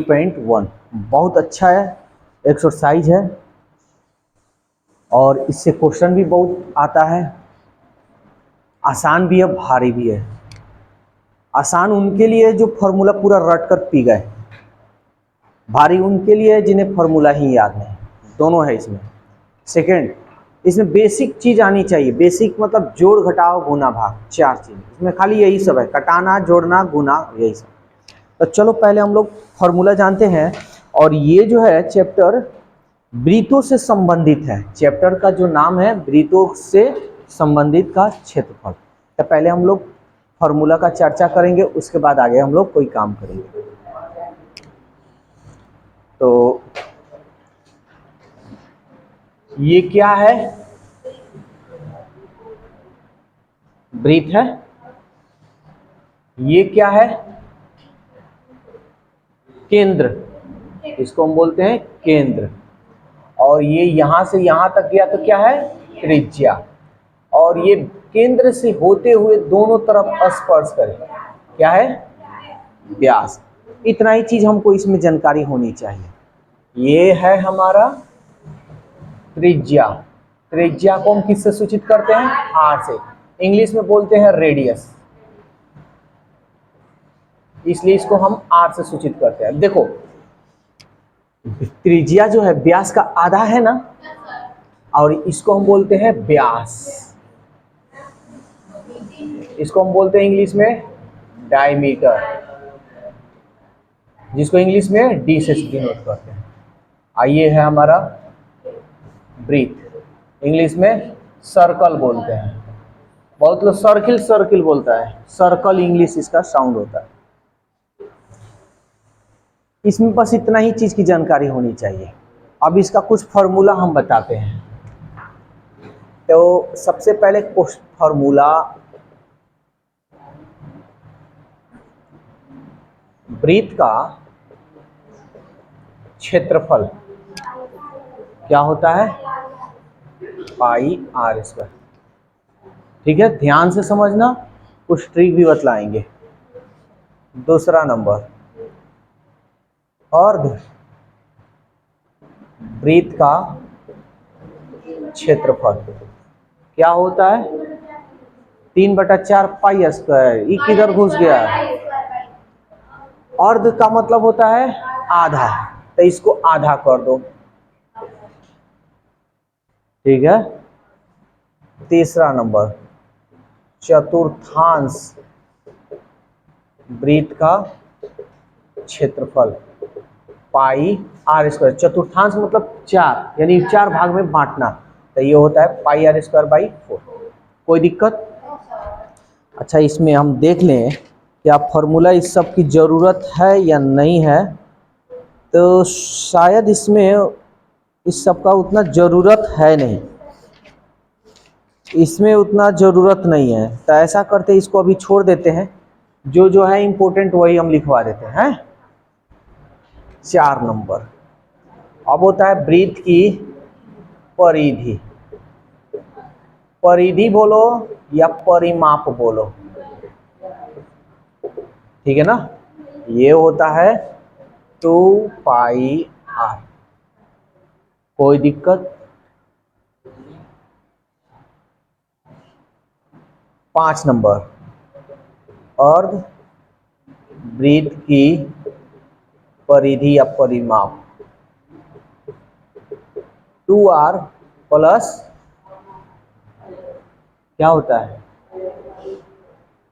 3.1 बहुत अच्छा है, एक्सरसाइज है और इससे क्वेश्चन भी बहुत आता है। आसान भी है, भारी भी है। आसान उनके लिए जो फॉर्मूला पूरा रट कर पी गए, भारी उनके लिए जिन्हें फॉर्मूला ही याद नहीं। दोनों है इसमें। सेकंड, इसमें बेसिक चीज आनी चाहिए। बेसिक मतलब जोड़ घटाव गुना भाग, 4 चीज इसमें, खाली यही सब है, घटाना जोड़ना गुना, यही सब। तो चलो पहले हम लोग फॉर्मूला जानते हैं। और ये जो है चैप्टर वृत्तों से संबंधित है। चैप्टर का जो नाम है वृत्तों से संबंधित का क्षेत्रफल। तो पहले हम लोग फॉर्मूला का चर्चा करेंगे, उसके बाद आगे हम लोग कोई काम करेंगे। तो ये क्या है? वृत्त है। ये क्या है? केंद्र, इसको हम बोलते हैं केंद्र। और ये यहां से यहां तक गया तो क्या है? त्रिज्या। और ये केंद्र से होते हुए दोनों तरफ स्पर्श करे, क्या है? व्यास। इतना ही चीज हमको इसमें जानकारी होनी चाहिए। ये है हमारा त्रिज्या। त्रिज्या को हम किससे सूचित करते हैं? आर से। इंग्लिश में बोलते हैं रेडियस, इसलिए इसको हम आर से सूचित करते हैं। देखो, त्रिज्या जो है व्यास का आधा है ना, और इसको हम बोलते हैं व्यास। इसको हम बोलते हैं इंग्लिश में डायमीटर, जिसको इंग्लिश में डी से डिनोट करते हैं। आइए है हमारा वृत्त, इंग्लिश में सर्कल बोलते हैं। बहुत लोग सर्किल सर्किल बोलता है, सर्कल इंग्लिश इसका साउंड होता है। इसमें बस इतना ही चीज की जानकारी होनी चाहिए। अब इसका कुछ फॉर्मूला हम बताते हैं। तो सबसे पहले फॉर्मूला, वृत्त का क्षेत्रफल क्या होता है? पाई आर स्क्वायर। ठीक है, ध्यान से समझना, कुछ ट्रिक भी बतलाएंगे। दूसरा नंबर, अर्ध वृत्त का क्षेत्रफल क्या होता है? 3/4 पाई स्क्वायर। ये किधर घुस गया? अर्ध का मतलब होता है आधा, तो इसको आधा कर दो। ठीक है। तीसरा नंबर, चतुर्थांश वृत्त का क्षेत्रफल पाई आर स्क्वायर। चतुर्थांश मतलब 4, यानी 4 भाग में बांटना, तो ये होता है पाई आर स्क्वायर बाई 4। कोई दिक्कत? अच्छा, इसमें हम देख लें क्या फॉर्मूला इस सब की जरूरत है या नहीं है। तो शायद इसमें इस सब का उतना जरूरत है नहीं, इसमें उतना जरूरत नहीं है। तो ऐसा करते इसको अभी छोड़ देते हैं, जो है इम्पोर्टेंट वही हम लिखवा देते हैं। 4 नंबर, अब होता है वृत्त की परिधि। परिधि बोलो या परिमाप बोलो, ठीक है ना। ये होता है 2 पाई आर। कोई दिक्कत? 5 नंबर, अर्ध वृत्त की परिधि या परिमाप 2r प्लस क्या होता है,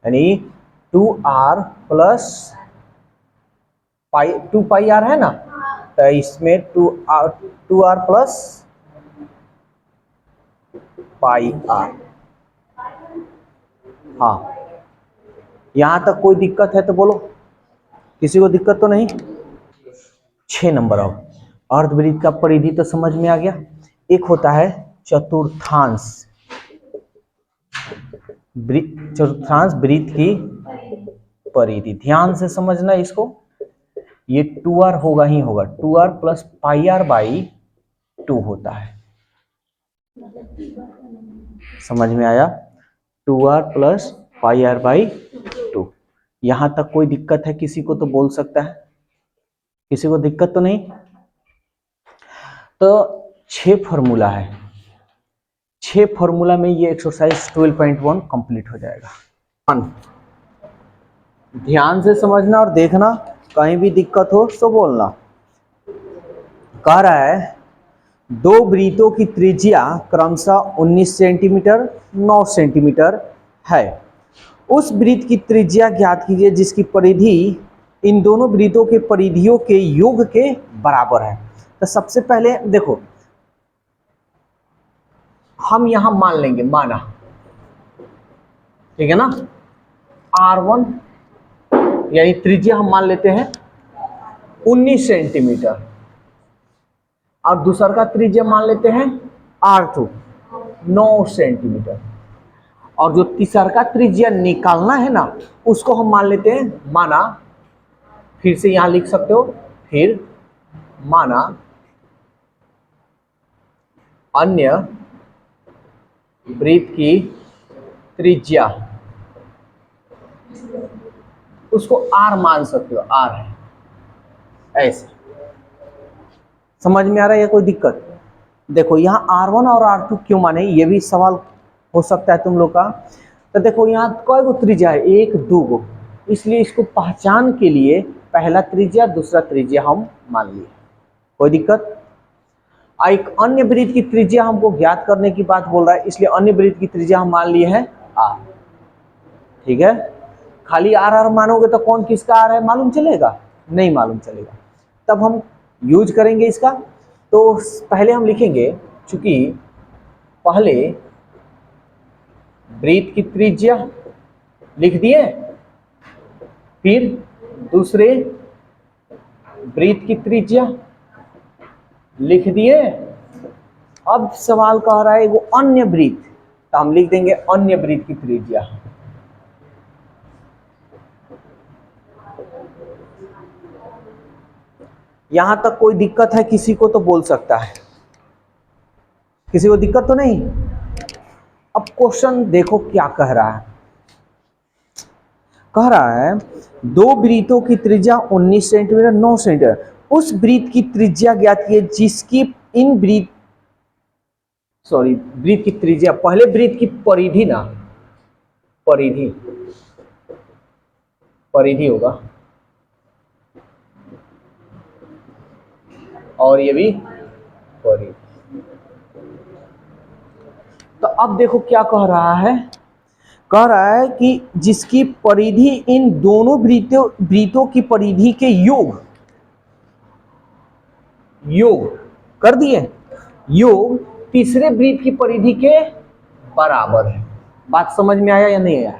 यानी 2r plus pi, 2 pi are है ना, तो इसमें 2r प्लस पाई आर। हाँ, यहां तक कोई दिक्कत है तो बोलो, किसी को दिक्कत तो नहीं? 6 नंबर, अब अर्धवृत्त का परिधि तो समझ में आ गया। एक होता है चतुर्थांश। चतुर्थांश वृत्त की परिधि, ध्यान से समझना इसको। ये 2r होगा ही होगा, 2r plus pi R by 2 होता है। समझ में आया? 2r plus pi R by 2। यहां तक कोई दिक्कत है किसी को तो बोल सकता है। किसी को दिक्कत तो नहीं? तो 6 फॉर्मूला है, 6 फॉर्मूला में ये एक्सरसाइज 12.1 कंप्लीट हो जाएगा। ध्यान से समझना और देखना, कहीं भी दिक्कत हो तो बोलना। कह रहा है दो वृत्तों की त्रिज्या क्रमशः 19 सेंटीमीटर 9 सेंटीमीटर है। उस वृत्त की त्रिज्या ज्ञात कीजिए जिसकी परिधि इन दोनों वृत्तों के परिधियों के योग के बराबर है। तो सबसे पहले देखो, हम यहां मान लेंगे, माना, ठीक है ना, R1 यानी त्रिज्या हम मान लेते हैं 19 सेंटीमीटर और दूसरा का त्रिज्या मान लेते हैं R2 9 सेंटीमीटर, और जो तीसरा का त्रिज्या निकालना है ना उसको हम मान लेते हैं, माना, फिर से यहां लिख सकते हो, फिर माना अन्य वृत्त की त्रिज्या, उसको R मान सकते हो, R है, ऐसे। समझ में आ रहा है या कोई दिक्कत? देखो यहाँ R1 और R2 क्यों माने, ये भी सवाल हो सकता है तुम लोग का। तो देखो यहाँ कई गो त्रिज्या है, 1 2 गो, इसलिए इसको पहचान के लिए पहला त्रिज्या दूसरा त्रिज्या हम मान लिए, कोई दिक्कत? एक अन्य वृत्त की त्रिज्या हमको ज्ञात करने की बात बोल रहा है, इसलिए अन्य वृत्त की त्रिज्या हम मान लिए हैं R, ठीक है। खाली R मानोगे तो कौन किसका R है मालूम चलेगा? नहीं मालूम चलेगा। तब हम यूज करेंगे इसका। तो पहले हम लिखेंगे, चूंकि पहले वृत्त की त्रिज्या लिख दिए, फिर दूसरे वृत्त की त्रिज्या लिख दिए। अब सवाल कह रहा है वो अन्य वृत्त, तो हम लिख देंगे अन्य वृत्त की त्रिज्या। यहां तक कोई दिक्कत है किसी को तो बोल सकता है, किसी को दिक्कत तो नहीं? अब क्वेश्चन देखो क्या कह रहा है। कह रहा है दो वृत्तों की त्रिज्या 19 सेंटीमीटर 9 सेंटीमीटर, उस वृत्त की त्रिज्या ज्ञात कीजिए जिसकी इन वृत्त वृत्त की त्रिज्या, पहले वृत्त की परिधि ना, परिधि होगा, और ये भी परिधि। तो अब देखो क्या कह रहा है, कह रहा है कि जिसकी परिधि इन दोनों वृत्तों की परिधि के योग कर दिए, योग तीसरे वृत्त की परिधि के बराबर है। बात समझ में आया या नहीं आया?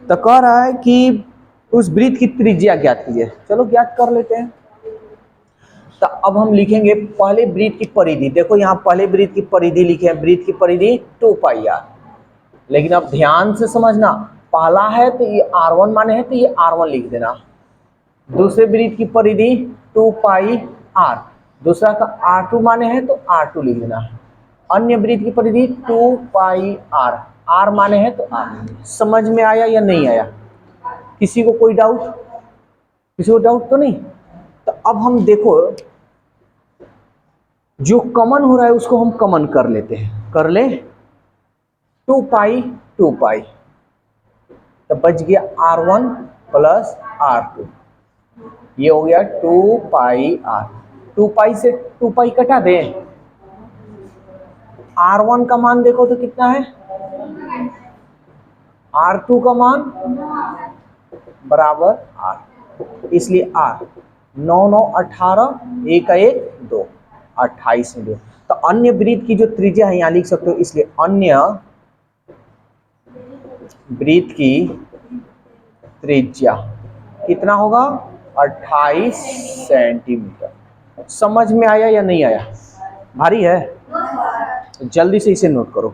तो कह रहा है कि उस वृत्त की त्रिज्या ज्ञात कीजिए। चलो ज्ञात कर लेते हैं। तो अब हम लिखेंगे पहले वृत्त की परिधि। देखो यहाँ पहले वृत्त की परिधि लिखे हैं, वृत्त की परिधि 2πr, लेकिन अब ध्यान से समझना, पहला है तो ये R1 माने है तो ये R1 लिख देना, दूसरे वृत्त की परिधि 2πr, दूसरा का R2 माने है तो R2 लिख देना, अन्य वृत्त की परिधि 2πr, R माने है तो R। समझ में आया या नहीं आया? किसी को कोई डाउट? किसी को डाउट तो नहीं? तो अब हम देखो जो कॉमन हो रहा है उसको हम कॉमन कर लेते हैं, कर ले 2π, तो बच गया R1 प्लस R2, ये हो गया 2πr। 2π से 2π कटा दें, R1 का मान देखो तो कितना है, R2 का मान बराबर R, इसलिए R 9 9 18, 1 1 2, 28 में 2। तो अन्य वृत्त की जो त्रिज्या है यहाँ लिख सकते हो, इसलिए अन्य वृत्त की त्रिज्या कितना होगा, 28 सेंटीमीटर। समझ में आया या नहीं आया? भारी है? तो जल्दी से इसे नोट करो।